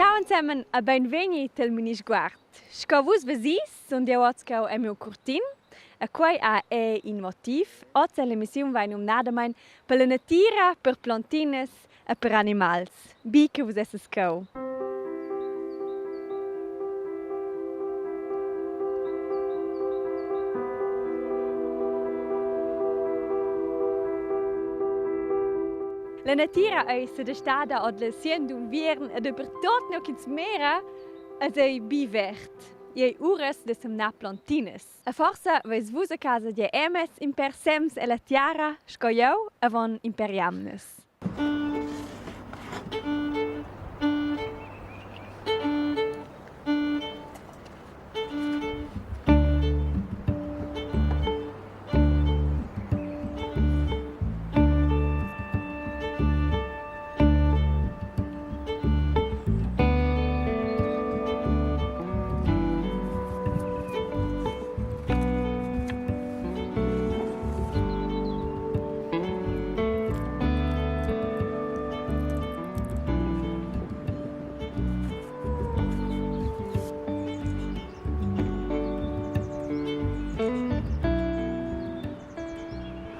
Ciao insieme e benvenuti al Minisguard. Sco vus vesis und io otzkau e meu curtin. A quai è in motiv. Oggi l'emissione va nominata per la natura, per plontinas e per animals. Bi che vus esses cau. La natura è sedestada od la sien d'un viern ed per tot no kins mera as ei bivert. Ie ures de semna plontinas. A forza veis vus a casa die emes imper sems e la tiara scoiau avon imperiamnes.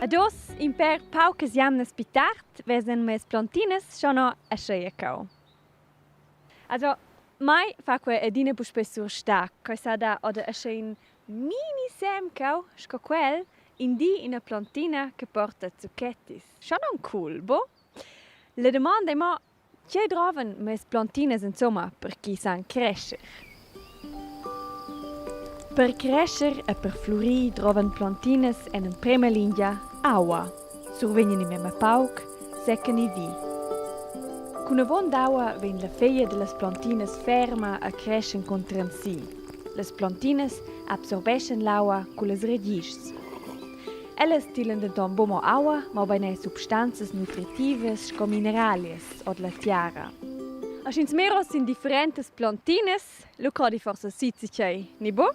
Ados, imper paucas jamnas pitart, vesen mes plontinas schon no a scheia cau. Also, mai fa que edina bu spessur sta, coi sada oder a schein mini sem cau, sco quel, indi in a plontina che porta zuchettis. Schon non cool, bo? Le domanda è mo, c'è droven mes plontinas insomma per chi san crescher? Per crescher e per florì droven plontinas en prima linea aua. Survegnen i mema pauc, seccan i vi. Con una buona d'aua ven la feia de las plontinas ferma a crescen contra si. Las plontinas absorbeschen l'aua con las radices. Elles tilen denton bomo aua, ma bene substanzas nutritivas sco mineralies od la tiara. Aschins meros sind differentes plontinas, lo codi forse sitzichei, ni bo?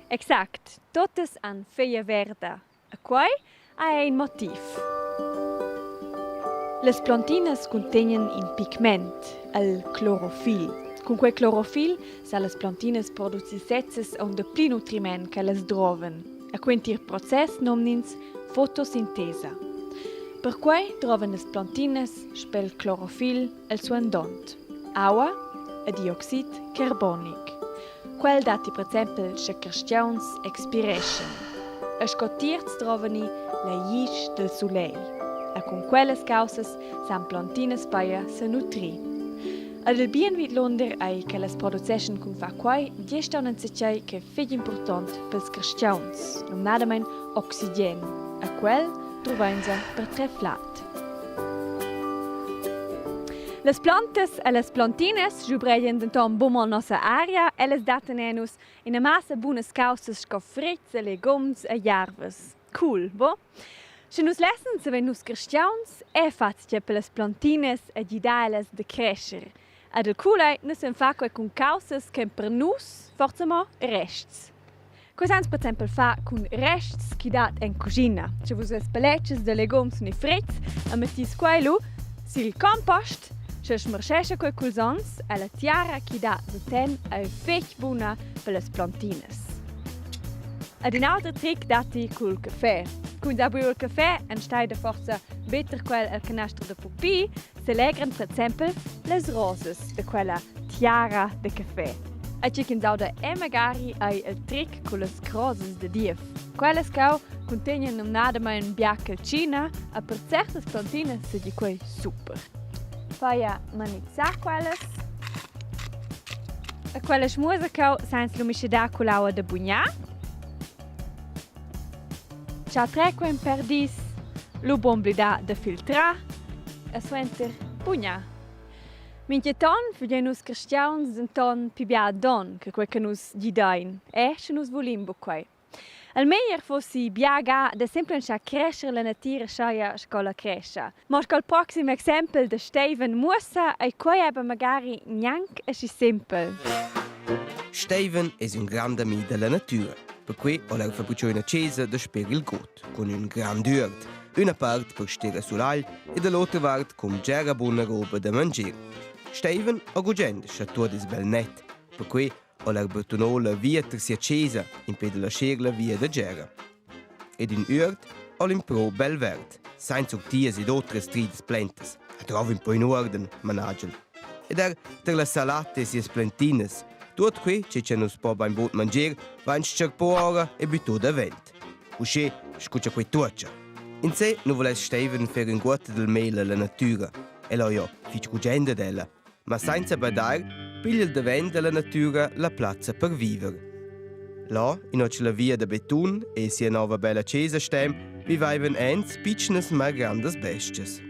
Exakt, totes han feia verda, a quai ha ein motiv. Les plontinas contenien in pigment, el clorofil. Con quel clorofil sa les plontinas produzi sezzes on de pli nutriment che les droven. A quentir process nomnins fotosintesa. Per quai droven les plontinas spel clorofil el suan dont. Aua e dioxid carbonic. Quel dati per esempio carstgauns expiration. A scottirts trovani la isch del soleil. E con quelles causas san plontinas paia se nutri. Ad il bien vit londer ai che les produceschen con fa quai geston en secei che fig important pels carstgauns, nominadamen oxygen. A quel trovainza per treflat. Les plantas e les plontinas giubreien denton bumo nossa aria e les daten enus in a massa bunas causas sco fritz e legums e jarvas. Cool, bo? Se nus lessen se ven nus carstgauns e fatcia per les plontinas e gidaelas de crescher. Ad il culei nus en fa quei con causas che per nus forza mo rests. Quai sans per esempio fa con rests chi dat en cucina. Se vus es pelletches de legums ni fritz e mettis quai lu sil compost. Se smercesce quei culsons e la tiara chi dà zuten è fech buna per le plontinas. Ad un altro trick dati col caffè. Con da buio il caffè en stai da forza better quel el canastro de pupi, se legren per esempio les roses de quella tiara de caffè. E ci che da magari hai il trick con les croses de dief. Quelles cau contengono nominadamen biacalcina e per certe plontinas se di quei super. Faia manizzar quelles. A quella smusa cau sans lumisce da colaua de bugna. Ciao trequen per dis, lu bomblida de filtra, a suenter bugna. Minche ton fugien nus carstgauns un ton pi bia don che quei che nus gidain. Se nus volim buquai. Al meglier fossi biaga da sempre scha crescer la natura schaia scola crescha. Ma scol proxim exempel de Steven Mussa e quei eba magari gnanc e si simpel. Steven è un grande amico della natura, per cui ho la fabuccione accesa da spiegare il got, con un grande urd. Una parte per stare sull'ail e dall'altra parte con gera buona roba da mangiare. Steven ha gugend, sciattua dis bel net, per cui ha l'erbertonola via si accesa in pe de lascerla via da gera. Ed in urt ha l'impro bel verd, senza octias ed altre strides plentas. Trovi un po' in ordine, managel. Ed ter la salate e si plontinas. Tutto qui c'è nos po beim bot mangiare, va in scerpora e butto da vent. Usce, scuccia quei tuccia. In sé non volesse Steven fare un guato del mele alla natura. E lo io, fici gugenda della. Ma senza badar, piglia il vent della natura la piazza per vivere. Là, in occhi la via da beton e sia nova bella cesa stem, vivevano ens piccines ma grandes bestias.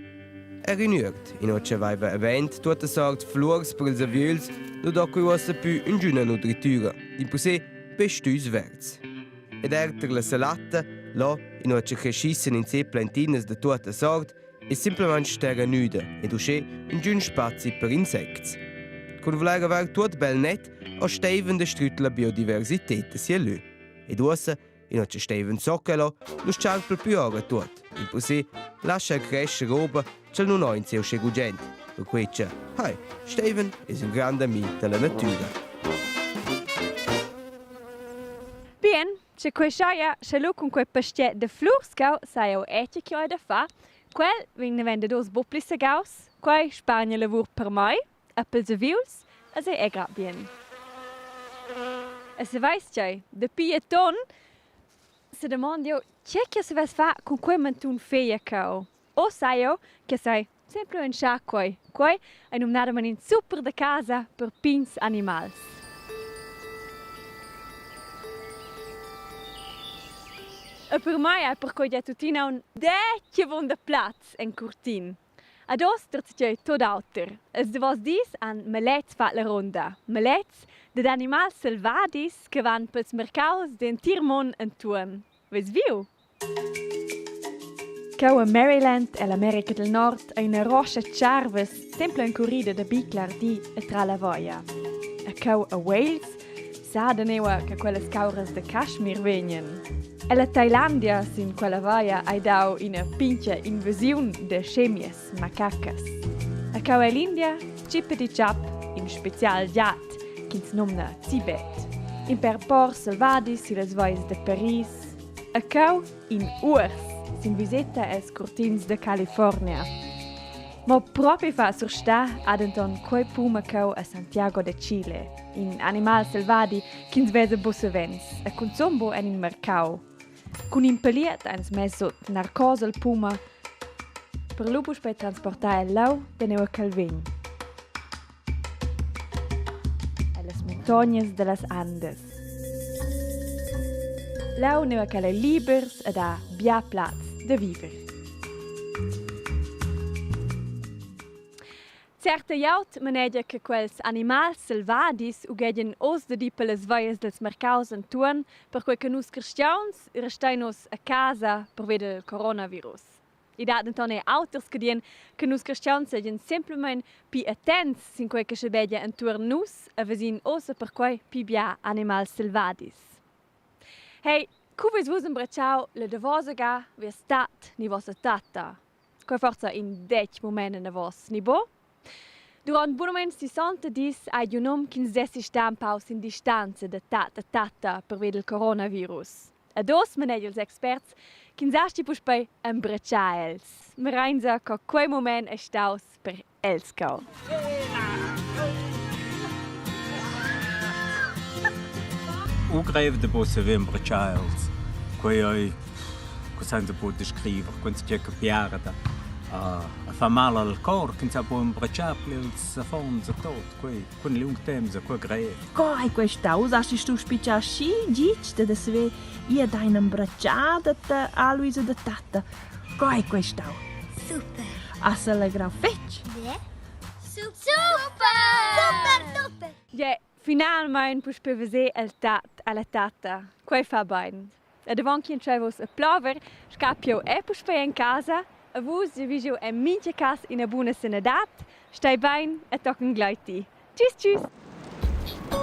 Rinurt, in occhi aveva event tutta sorte flors per els aviols, no dopo uossa più in giuna nutritura, di per sé pestus verts. Ed ter la salata, là, in occhi crescissen in sé plantines de tutta sorte, e simplamain terra nuda, ed usce in giun spazi per insects. Con voler aver tot bel net, a Steven de strut la biodiversität sia lö. Ed uossa, in occhi Steven soccalo, lo sciarpel più ora tot, in per sé laschar crescha roba, c'è non ho in sé usce gugent, per cui c'è, hey, Steven è un grande amico della natura. Bien, c'è quei sciaia, c'è lui con quei pastet de flurscau, sai o etje che ho da fa, quel venne vende dos boplis a gaus, quei Spagna lavur per mai, appels a viols, e se egra bien. E se weiss c'è, de pieton, se demanda io, c'è che se vas fa con quei mantun feia cau? O sai io che sei sempre un scià quei è nominato in super da casa per pins animals. E per me è per cui è tutina un decchio von de Platz in curtin. Ad oster c'è tot auter. Es de vos dis an melets fa la ronda. Melets de animals selvadis che van pels mercaus den tirmon entuorn. Ves viu? Cau a Maryland e l'America del Nord è una rocha charves, sempre in corrida da biclar di e tra la voia. E cau a Wales, sa da neua che quelle scauras de Kashmir venien. E la Thailandia, sin quella voia, hai dau in a pincha invasiun de scemies, macacas. E cau a l'India, Chippity Chap, in special giat, ch'ins nomna Tibet. In per por selvadis si les voies de Paris. E cau in Urs, sin visita es curtins de California. Ma proprio fa sursta adenton quei puma cau a Santiago de Chile, in animal selvadi ch'ins vese bussevens, e consumbo en in mercau. Cun impeliet ans messo narcosa al puma, per lupus per transportar el lau de neu a Calvin. E las montañas de las Andes. Lau neu a cale libers ed a bia plats de viver. Certa jaut manegia che quels animals selvadis ugedien os de di per les veias dels mercaus entuorn, per quei che nus carstgauns restainos a casa per veder il coronavirus. I dat entone auters che dien che nus carstgauns segien simplamain pi attents sin quei che se vedia entuorn nus a vesin osa per quei pi bia animals selvadis. Hey, cuvis vus imbracciau le de vosega vi stat ni vossa tata. Quei forza in 10 momenten na vos ni bo? Durant buonament 60 dis ai un om ch'ins dessi stampaus in distanza da tata per vedere il coronavirus. A dos manegli els experts ch'ins asti pus pei imbraccia els. Mereinza co quei moment è staus per els cau. Ugrev de bosse vi imbraccia els. Quei oi senza può descrivere, quando si capiare da. Fa male al cor, che si può imbracciare els affons e tot, quei lungo tempo, quei greve. Coi questa usasti tu spiccia sci, dici da se ia da in imbracciata a Luisa da tata. Coi questa. Super. A se la gran fetch. Yeah. Super! Ja, finalmein pus per vese el tat alla tata. Quei fa bain. E davant ch'in travos a plover, scapio e pus per in casa. A vus visio e minche cas in a buona senadat, stai bain e tocken gleiti. Tschüss, tschüss!